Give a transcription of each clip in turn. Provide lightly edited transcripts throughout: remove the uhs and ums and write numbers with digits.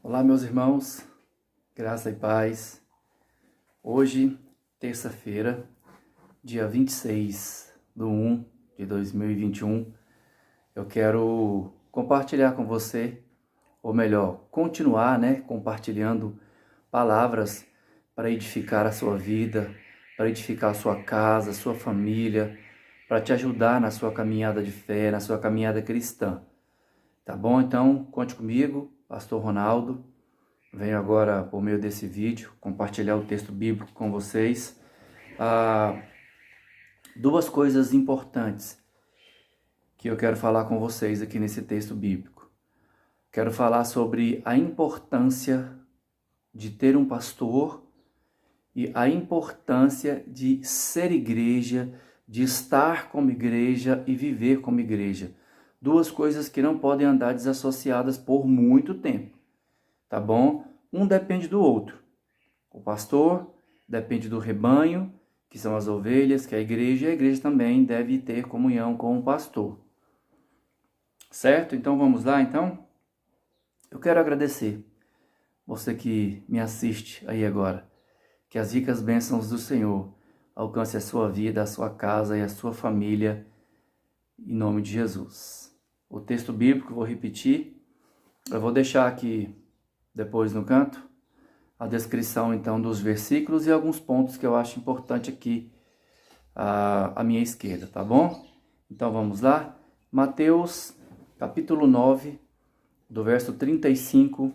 Olá, meus irmãos, graça e paz. Hoje, terça-feira, dia 26/1/2021, eu quero compartilhar com você, ou melhor, continuar, compartilhando palavras para edificar a sua vida, para edificar a sua casa, a sua família, para te ajudar na sua caminhada de fé, na sua caminhada cristã. Tá bom? Então, conte comigo, Pastor Ronaldo. Venho agora, por meio desse vídeo, compartilhar o texto bíblico com vocês. Duas coisas importantes que eu quero falar com vocês aqui nesse texto bíblico. Quero falar sobre a importância de ter um pastor e a importância de ser igreja, de estar como igreja e viver como igreja. Duas coisas que não podem andar desassociadas por muito tempo, tá bom? Um depende do outro. O pastor depende do rebanho, que são as ovelhas, que é a igreja também deve ter comunhão com o pastor. Certo? Então vamos lá, então? Eu quero agradecer você que me assiste aí agora. Que as ricas bênçãos do Senhor alcance a sua vida, a sua casa e a sua família, em nome de Jesus. O texto bíblico, vou repetir, eu vou deixar aqui depois no canto a descrição então dos versículos e alguns pontos que eu acho importante aqui à minha esquerda, tá bom? Então vamos lá. Mateus capítulo 9, do verso 35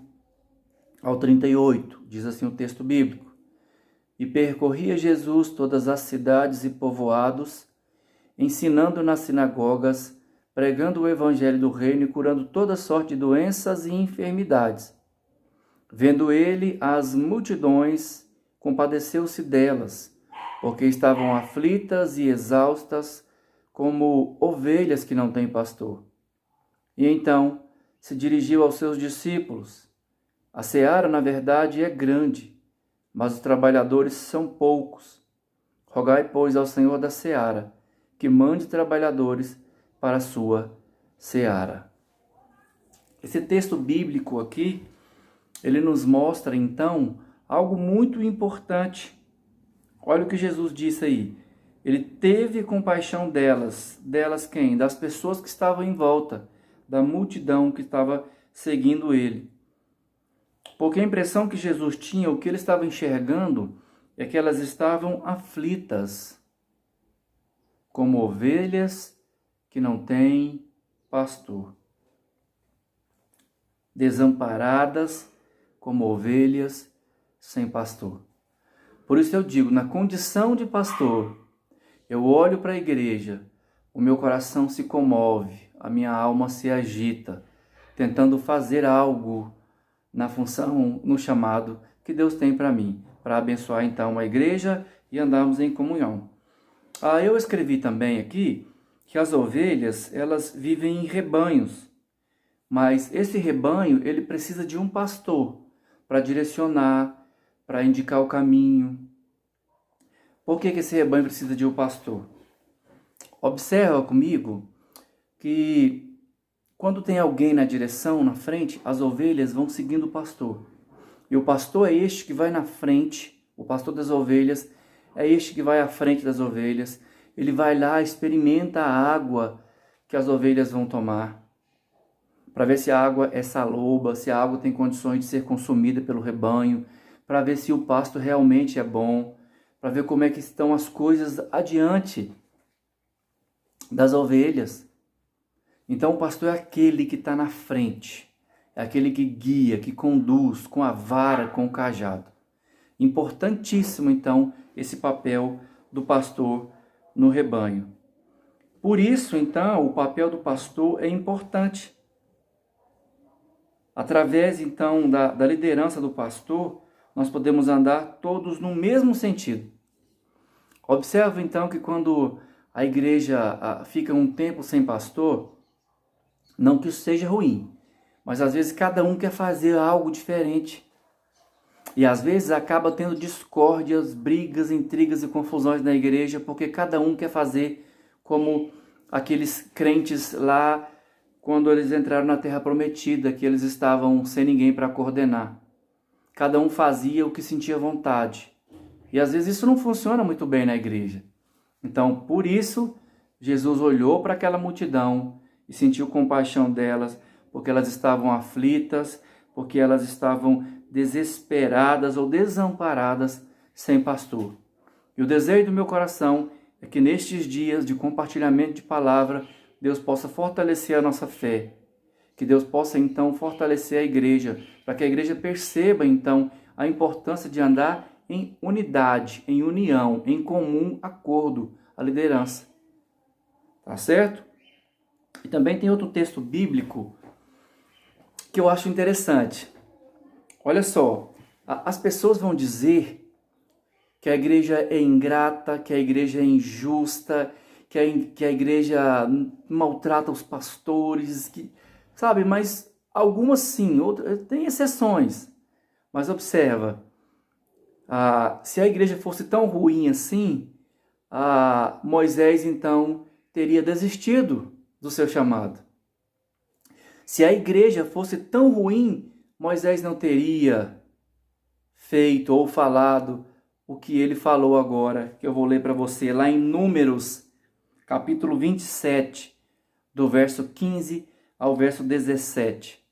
ao 38, diz assim o texto bíblico. E percorria Jesus todas as cidades e povoados, ensinando nas sinagogas, pregando o evangelho do reino e curando toda sorte de doenças e enfermidades. Vendo ele as multidões, compadeceu-se delas, porque estavam aflitas e exaustas, como ovelhas que não têm pastor. E então se dirigiu aos seus discípulos. A seara, na verdade, é grande, mas os trabalhadores são poucos. Rogai, pois, ao Senhor da seara, que mande trabalhadores para a sua seara. Esse texto bíblico aqui, ele nos mostra, então, algo muito importante. Olha o que Jesus disse aí. Ele teve compaixão delas. Delas quem? Das pessoas que estavam em volta, da multidão que estava seguindo ele. Porque a impressão que Jesus tinha, o que ele estava enxergando, é que elas estavam aflitas, como ovelhas que não têm pastor. Desamparadas, como ovelhas sem pastor. Por isso eu digo, na condição de pastor, eu olho para a igreja, o meu coração se comove, a minha alma se agita, tentando fazer algo na função, no chamado que Deus tem para mim, para abençoar então a igreja e andarmos em comunhão. Eu escrevi também aqui que as ovelhas, elas vivem em rebanhos, mas esse rebanho, ele precisa de um pastor para direcionar, para indicar o caminho. Por que esse rebanho precisa de um pastor? Observa comigo que quando tem alguém na direção, na frente, as ovelhas vão seguindo o pastor. E o pastor é este que vai na frente, o pastor das ovelhas é este que vai à frente das ovelhas. Ele vai lá, experimenta a água que as ovelhas vão tomar, para ver se a água é saloba, se a água tem condições de ser consumida pelo rebanho, para ver se o pasto realmente é bom, para ver como é que estão as coisas adiante das ovelhas. Então o pastor é aquele que está na frente, é aquele que guia, que conduz com a vara, com o cajado. Importantíssimo então esse papel do pastor no rebanho. Por isso então o papel do pastor é importante. Através, então, da liderança do pastor, nós podemos andar todos no mesmo sentido. Observa, então, que quando a igreja fica um tempo sem pastor, não que isso seja ruim, mas às vezes cada um quer fazer algo diferente. E às vezes acaba tendo discórdias, brigas, intrigas e confusões na igreja, porque cada um quer fazer como aqueles crentes lá quando eles entraram na Terra Prometida, que eles estavam sem ninguém para coordenar. Cada um fazia o que sentia vontade. E às vezes isso não funciona muito bem na igreja. Então, por isso, Jesus olhou para aquela multidão e sentiu compaixão delas, porque elas estavam aflitas, porque elas estavam desesperadas ou desamparadas sem pastor. E o desejo do meu coração é que nestes dias de compartilhamento de palavra, Deus possa fortalecer a nossa fé. Que Deus possa então fortalecer a igreja, para que a igreja perceba então a importância de andar em unidade, em união, em comum acordo, a liderança. Tá certo? E também tem outro texto bíblico que eu acho interessante. Olha só, as pessoas vão dizer que a igreja é ingrata, que a igreja é injusta, que a igreja maltrata os pastores, sabe? Mas algumas sim, outras, tem exceções. Mas observa, se a igreja fosse tão ruim assim, Moisés então teria desistido do seu chamado. Se a igreja fosse tão ruim, Moisés não teria feito ou falado o que ele falou agora, que eu vou ler para você, lá em Números, capítulo 27, do verso 15 ao verso 17.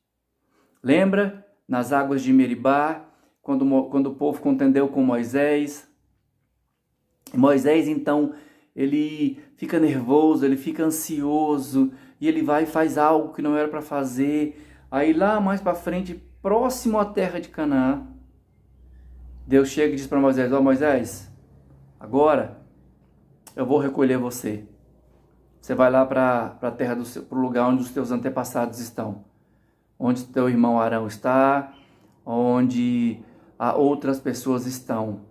Lembra? Nas águas de Meribá, quando o povo contendeu com Moisés. Moisés, então, ele fica nervoso, ele fica ansioso, e ele vai e faz algo que não era para fazer. Aí lá mais para frente, próximo à terra de Canaã, Deus chega e diz para Moisés: Moisés, agora eu vou recolher você. Você vai lá para a terra para o lugar onde os teus antepassados estão. Onde teu irmão Arão está, onde outras pessoas estão.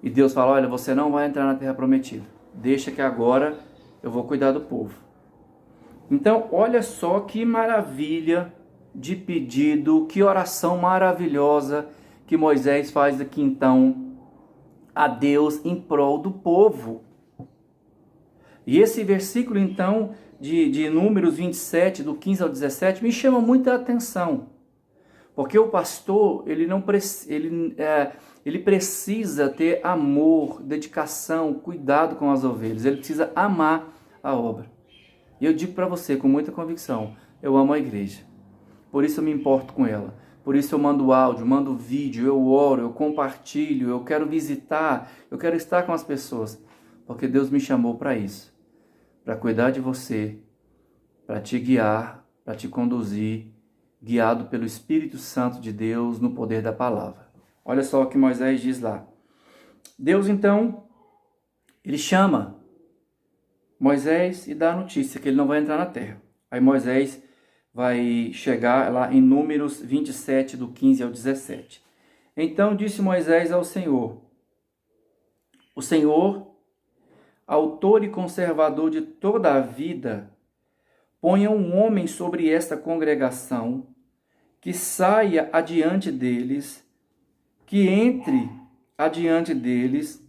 E Deus fala: olha, você não vai entrar na terra prometida. Deixa que agora eu vou cuidar do povo. Então, olha só que maravilha de pedido, que oração maravilhosa que Moisés faz aqui então a Deus em prol do povo. E esse versículo então de Números 27, do 15 ao 17, me chama muita atenção. Porque o pastor, ele precisa ter amor, dedicação, cuidado com as ovelhas. Ele precisa amar a obra. E eu digo para você com muita convicção, eu amo a igreja. Por isso eu me importo com ela. Por isso eu mando áudio, mando vídeo, eu oro, eu compartilho, eu quero visitar, eu quero estar com as pessoas. Porque Deus me chamou para isso. Para cuidar de você, para te guiar, para te conduzir, guiado pelo Espírito Santo de Deus no poder da palavra. Olha só o que Moisés diz lá. Deus então, ele chama Moisés e dá a notícia que ele não vai entrar na terra. Aí Moisés vai chegar lá em Números 27, do 15 ao 17. Então disse Moisés ao Senhor: o Senhor, autor e conservador de toda a vida, ponha um homem sobre esta congregação, que saia adiante deles, que entre adiante deles,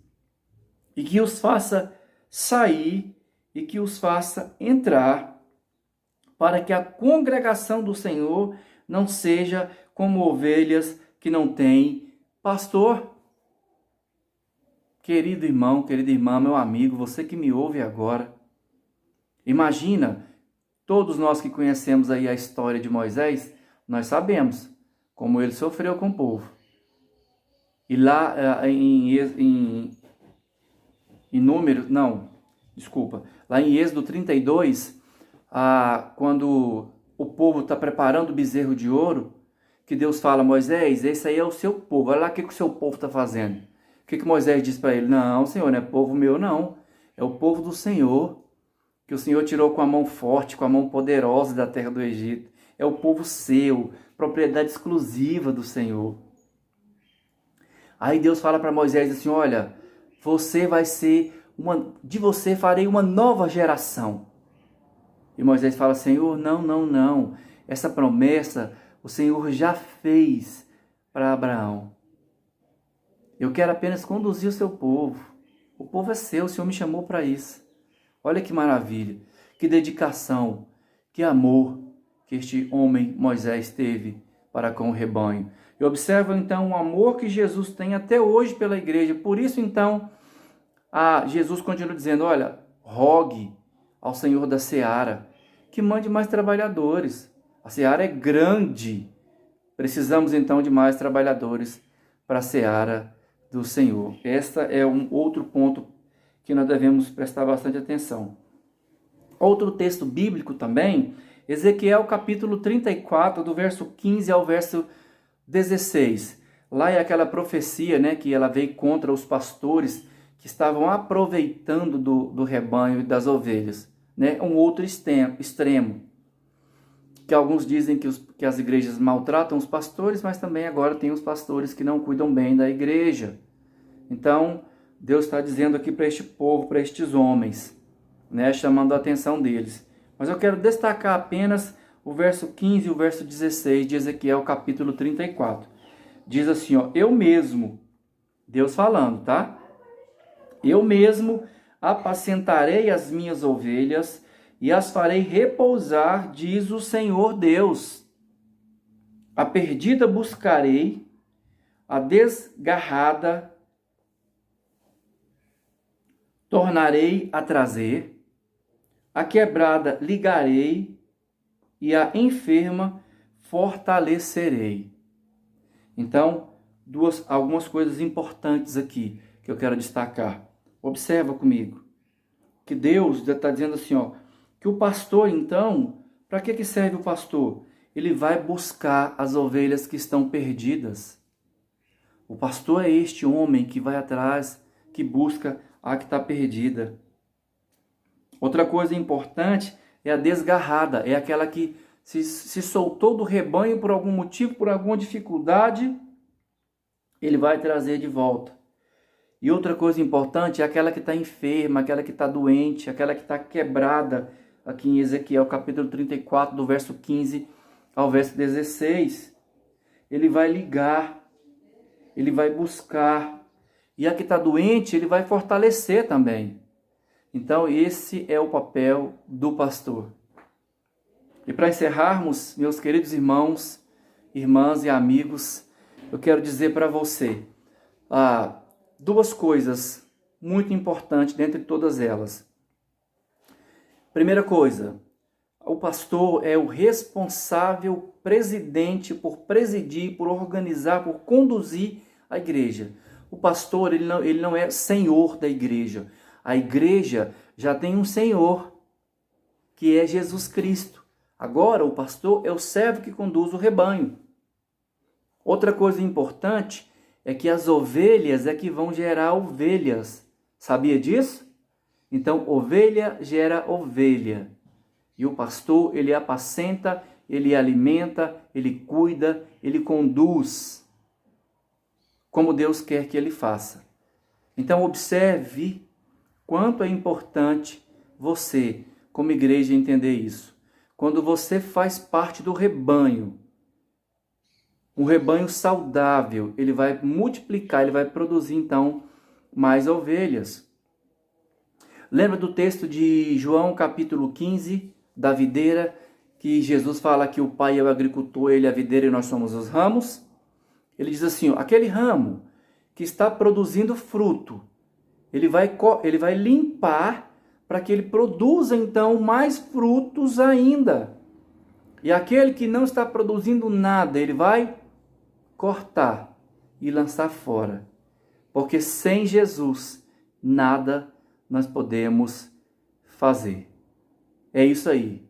e que os faça sair e que os faça entrar, para que a congregação do Senhor não seja como ovelhas que não têm pastor. Querido irmão, querida irmã, meu amigo, você que me ouve agora, imagina, todos nós que conhecemos aí a história de Moisés, nós sabemos como ele sofreu com o povo. E lá lá em Êxodo 32, quando o povo está preparando o bezerro de ouro, que Deus fala: Moisés, esse aí é o seu povo, olha lá o que o seu povo está fazendo. O que Moisés diz para ele? Não, Senhor, não é povo meu não, é o povo do Senhor, que o Senhor tirou com a mão forte, com a mão poderosa da terra do Egito. É o povo seu, propriedade exclusiva do Senhor. Aí Deus fala para Moisés assim: olha, de você farei uma nova geração. E Moisés fala: Senhor, não. Essa promessa o Senhor já fez para Abraão. Eu quero apenas conduzir o seu povo. O povo é seu, o Senhor me chamou para isso. Olha que maravilha, que dedicação, Que amor que este homem Moisés teve para com o rebanho. E observa então o amor que Jesus tem até hoje pela igreja. Por isso então, Jesus continua dizendo, olha, rogue ao Senhor da seara que mande mais trabalhadores. A seara é grande. Precisamos então de mais trabalhadores para a seara do Senhor. Este é um outro ponto que nós devemos prestar bastante atenção. Outro texto bíblico também, Ezequiel capítulo 34, do verso 15 ao verso 16. Lá é aquela profecia, né, que ela veio contra os pastores que estavam aproveitando do rebanho e das ovelhas. Né? Um outro extremo, que alguns dizem que as igrejas maltratam os pastores, mas também agora tem os pastores que não cuidam bem da igreja. Então, Deus está dizendo aqui para este povo, para estes homens, né, chamando a atenção deles. Mas eu quero destacar apenas o verso 15 e o verso 16 de Ezequiel capítulo 34. Diz assim, ó, eu mesmo, Deus falando, tá? Eu mesmo apacentarei as minhas ovelhas e as farei repousar, diz o Senhor Deus. A perdida buscarei, a desgarrada tornarei a trazer, a quebrada ligarei e a enferma fortalecerei. Então, algumas coisas importantes aqui que eu quero destacar. Observa comigo que Deus está dizendo assim, ó, que o pastor, então, para que serve o pastor? Ele vai buscar as ovelhas que estão perdidas. O pastor é este homem que vai atrás, que busca a que está perdida. Outra coisa importante é a desgarrada, é aquela que se soltou do rebanho por algum motivo, por alguma dificuldade, ele vai trazer de volta. E outra coisa importante é aquela que está enferma, aquela que está doente, aquela que está quebrada, aqui em Ezequiel capítulo 34, do verso 15 ao verso 16. Ele vai ligar, ele vai buscar, e a que está doente, ele vai fortalecer também. Então, esse é o papel do pastor. E para encerrarmos, meus queridos irmãos, irmãs e amigos, eu quero dizer para você duas coisas muito importantes dentre todas elas. Primeira coisa, o pastor é o responsável presidente por presidir, por organizar, por conduzir a igreja. O pastor, ele não é senhor da igreja. A igreja já tem um senhor, que é Jesus Cristo. Agora, o pastor é o servo que conduz o rebanho. Outra coisa importante é que as ovelhas é que vão gerar ovelhas. Sabia disso? Então, ovelha gera ovelha. E o pastor, ele apacenta, ele alimenta, ele cuida, ele conduz, como Deus quer que ele faça. Então, observe quanto é importante você, como igreja, entender isso. Quando você faz parte do rebanho, um rebanho saudável, ele vai multiplicar, ele vai produzir, então, mais ovelhas. Lembra do texto de João, capítulo 15, da videira, que Jesus fala que o Pai é o agricultor, ele é a videira e nós somos os ramos? Ele diz assim, ó, aquele ramo que está produzindo fruto, ele vai limpar para que ele produza, então, mais frutos ainda. E aquele que não está produzindo nada, ele vai cortar e lançar fora. Porque sem Jesus, nada nós podemos fazer. É isso aí.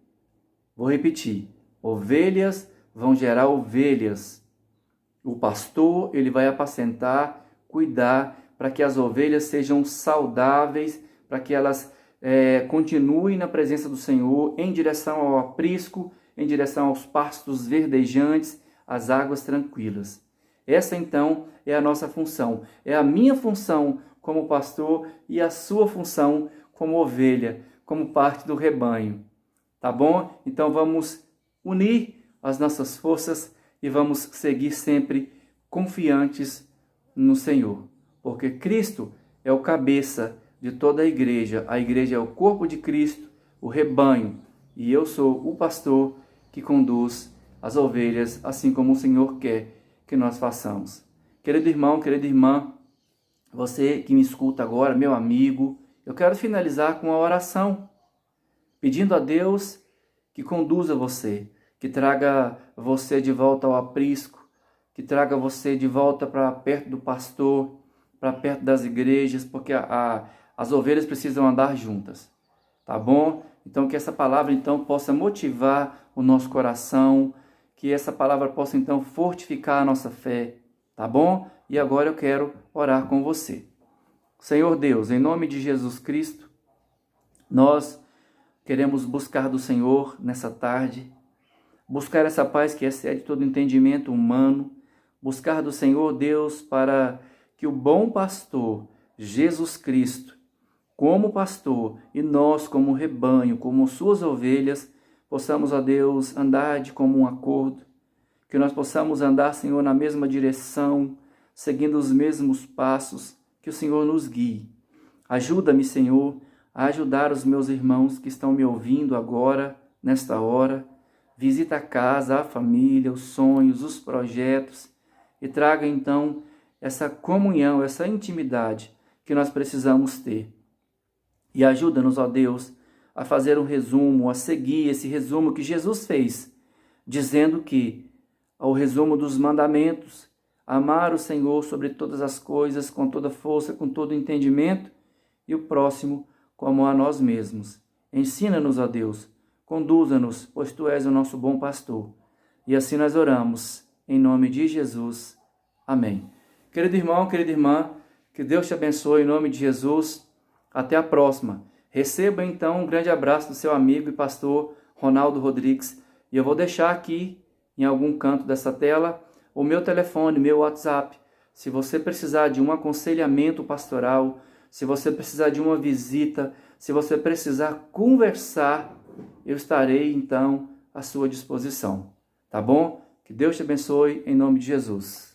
Vou repetir. Ovelhas vão gerar ovelhas. O pastor, ele vai apacentar, cuidar, para que as ovelhas sejam saudáveis, para que elas continuem na presença do Senhor, em direção ao aprisco, em direção aos pastos verdejantes, às águas tranquilas. Essa, então, é a nossa função. É a minha função como pastor e a sua função como ovelha, como parte do rebanho. Tá bom? Então, vamos unir as nossas forças e vamos seguir sempre confiantes no Senhor. Porque Cristo é o cabeça de toda a igreja é o corpo de Cristo, o rebanho e eu sou o pastor que conduz as ovelhas, assim como o Senhor quer que nós façamos. Querido irmão, querida irmã, você que me escuta agora, meu amigo, eu quero finalizar com uma oração, pedindo a Deus que conduza você, que traga você de volta ao aprisco, que traga você de volta para perto do pastor, para perto das igrejas, porque as ovelhas precisam andar juntas, tá bom? Então que essa palavra então possa motivar o nosso coração, que essa palavra possa então fortificar a nossa fé, tá bom? E agora eu quero orar com você. Senhor Deus, em nome de Jesus Cristo, nós queremos buscar do Senhor nessa tarde, buscar essa paz que excede todo entendimento humano, buscar do Senhor Deus para que o bom pastor, Jesus Cristo, como pastor e nós como rebanho, como suas ovelhas, possamos, ó Deus, andar de comum acordo, que nós possamos andar, Senhor, na mesma direção, seguindo os mesmos passos, que o Senhor nos guie. Ajuda-me, Senhor, a ajudar os meus irmãos que estão me ouvindo agora, nesta hora. Visita a casa, a família, os sonhos, os projetos e traga então essa comunhão, essa intimidade que nós precisamos ter. E ajuda-nos, ó Deus, a fazer um resumo, a seguir esse resumo que Jesus fez, dizendo que, ao resumo dos mandamentos, amar o Senhor sobre todas as coisas, com toda força, com todo entendimento, e o próximo como a nós mesmos. Ensina-nos, ó Deus, conduza-nos, pois Tu és o nosso bom pastor. E assim nós oramos, em nome de Jesus. Amém. Querido irmão, querida irmã, que Deus te abençoe em nome de Jesus. Até a próxima. Receba então um grande abraço do seu amigo e pastor Ronaldo Rodrigues. E eu vou deixar aqui, em algum canto dessa tela, o meu telefone, meu WhatsApp. Se você precisar de um aconselhamento pastoral, se você precisar de uma visita, se você precisar conversar, eu estarei então à sua disposição. Tá bom? Que Deus te abençoe em nome de Jesus.